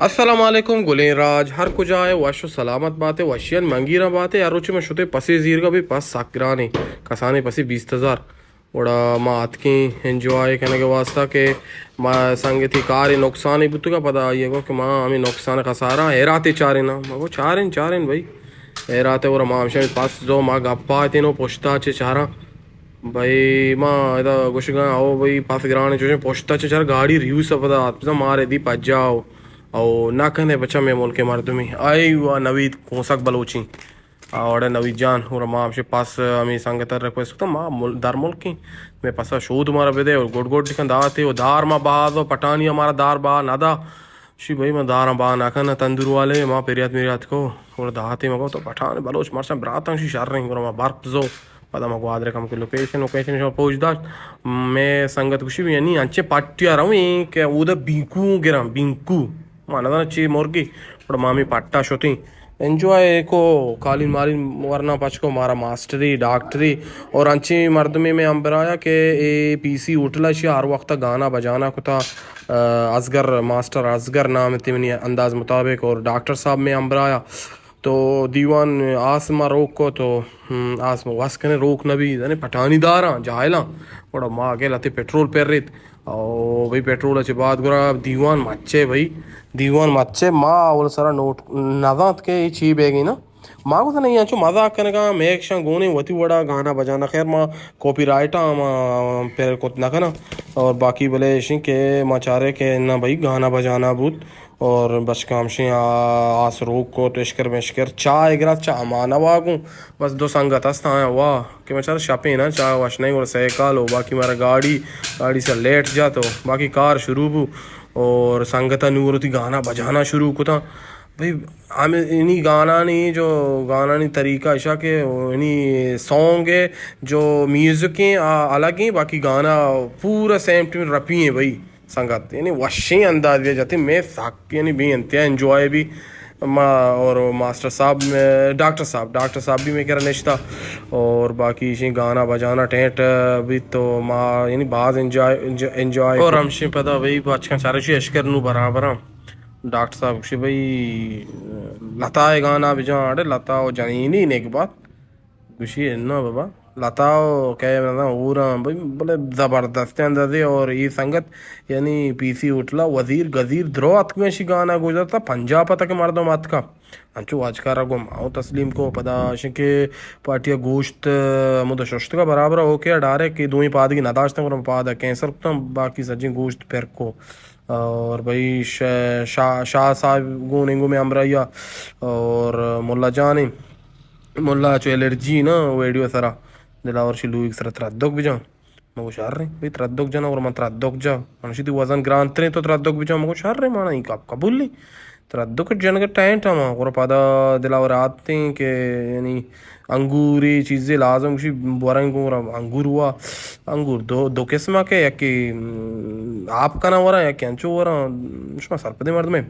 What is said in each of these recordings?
अस्सलामुअलैकुम गुलें राज हर कुजाए वश सलामत बातें वशियन मंगीरा बातें यारोचे में शुते पसे जीर का भी पस साकराने कसाने पसी 20,000 ओड़ा माँ की एंजॉय करने के वास्ता के माँ संगे थी कार नुकसान ही बुतुका पता ये को कि माँ हमें नुकसान खसारा हेराते चारे ना मगो चारें भाई हेराते और माँ हमशे पास जो माँ गप्पा तेनो पोछता चे चारा भाई माँ इधर गुशगा आओ भाई पास गिराने जो पोछता चे चारा गाड़ी रिव्यू सब पता आप मारे दी पज जाओ और ना कहने बच्चा मैं मोल के मार तुम्हें आई हुआ नवीद कोसक बलोची और नवीद जान और माँ आपसे पास हमें संगतर रिक्वेस्ट करता माँ दार मोल की मैं पास शो तुम्हारा बेदे और गोड गोड लिखन दाते और दार माँ बाज और पटानी हमारा दार बा नादा शी भाई मैं दार बा नाखा ना तंदूर वाले माँ पेरियात मेरी रात को और दाते मगो तो पठान बलोच मार ब्रात शी शार रही और माँ बार जो पता मको आदरे कम के लोकेशन पहुँचदा मैं संगत खुशी भी नहीं अच्छे पाटिया रहा हूँ क्या उधर बिंकू गिरा बिंकू माना ची मुर्गी ఇప్పుడు మామి పట్టా షొతి ఎంజాయ్ को कालीन मालिन वरना पचको मारा मास्टरी डॉक्टरी और अंची मर्दमी में अंबराया के ए पीसी उठला शी हर वक्त गाना बजाना को था असगर मास्टर असगर नाम तिमनी अंदाज मुताबिक और डॉक्टर साहब में अंबराया तो दीवान आसमा रोक को तो आसमा वस कने रोक नबी यानी पठानी दारा जायला बड़ा माँ अकेला थे पेट्रोल पेर रही और भाई पेट्रोल अच्छे बात गुरा दीवान मच्चे भाई दीवान मच्चे माँ और सारा नोट नजात के ची बेगी ना माँ को तो नहीं आचो मजाक करने का मैं एक शाम गोने वती बड़ा गाना बजाना खैर माँ कॉपीराइट माँ पेर को ना ना और बाकी बोले इसी के माँ चारे के ना भाई गाना बजाना भूत और बस काम से आस रोक को तो इश्कर मेशकर चाय गिरा चाह माना वागूं बस दो संगत हस्ता है वाह कि मैं चल शपे ना चाह वाश नहीं और सहकाल हो बाकी मेरा गाड़ी से लेट जा तो बाकी कार शुरू बू और संगता नूर थी गाना बजाना शुरू को था भाई हमें इन्हीं गाना नहीं जो गाना नहीं तरीका ऐसा के इन्हीं सॉन्ग है जो म्यूज़िक हैं अलग हैं बाकी गाना पूरा सेम टू रपी है भाई संगत यानी वशी अंदाज दिया जाते मैं साक यानी भी अंत्या एंजॉय भी और मास्टर साहब डॉक्टर साहब भी मैं कह रहा निश्ता और बाकी इसी गाना बजाना टेंट भी तो माँ यानी बाज एंजॉय और हमसे पता भाई बचका सारे शी अशकर नू बराबर डॉक्टर साहब से भाई लता है गाना भी जहाँ अरे लता और जानी नहीं एक बात खुशी है ना बाबा लताओ क्या ऊरा भाई बोले ज़बरदस्त अंदाजे और ये संगत यानी पीसी उठला वजीर गजीर द्रो अतकमेशी गाना गुजरता पंजाब पता के मर्दों मत का अंचो आज का रगो माओ तस्लीम को पता के पार्टिया गोश्त मुद शश्त का बराबर हो क्या डारे कि दो ही पाद की नदाश्त पाद कैंसर तो बाकी सजी गोश्त फिर को और भाई शाह साहब गोनेंगो में अमरैया और मुल्ला जानी मुल्ला चो एलर्जी ना वीडियो सरा दिलावर शिलू एक सर त्रद्दोक भी जाऊँ मगो शार रहे भाई त्रद्दोक जाना और मैं त्रद्दोक जा मनुष्य ती वजन ग्रांत रहे तो त्रद्दोक भी जाऊँ मगो शार रहे माना ही कबूल ली त्रद्दोक जन के टैंट हम और पदा दिलावर आते हैं कि यानी अंगूरी चीज़ें लाजम किसी बोरेंग को अंगूर हुआ अंगूर दो किस्म के या कि आप का ना हो रहा है या क्या हो रहा है सरपदे मर्द में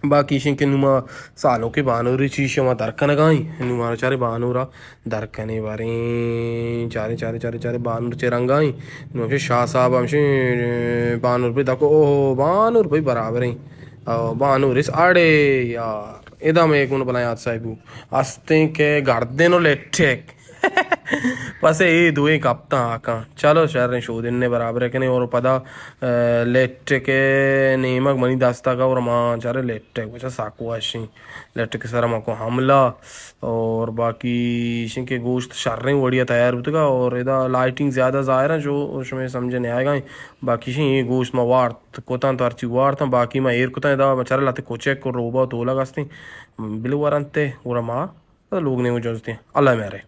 बाकी के नुमा सालों के बानूरी चीज वहाँ दरकन गाई नुमारा चारे बानूरा दरकने बारे चारे चारे चारे चारे बानूर चेरंगाई नुमसे शाह साहब हमसे बानूर पे देखो ओह बानूर भाई बराबर ही बानूर इस आड़े यार इदा में एक उन्होंने बनाया साहिबू हंसते के गर्दे नो लेटेक पसे ये दुए कप्ता आका चलो शहर शो दिन ने बराबर है कि नहीं और पता लेट के नेमक मनी दास्ता का और माँ चारे लेट कुछ साकू आशी लेट के सर को हमला और बाकी के गोश्त शर्रें बढ़िया तैयार होते का और इधर लाइटिंग ज़्यादा ज़ाहिर है जो उसमें समझ नहीं आएगा बाकी ये गोश्त में वार्त कोता तो अर्ची वार था बाकी मैं एयर कोता इधर बेचारे लाते कोचे को रोबा तो लगा बिलू वारंते और माँ लोग नहीं मुझे अल्लाह मेरे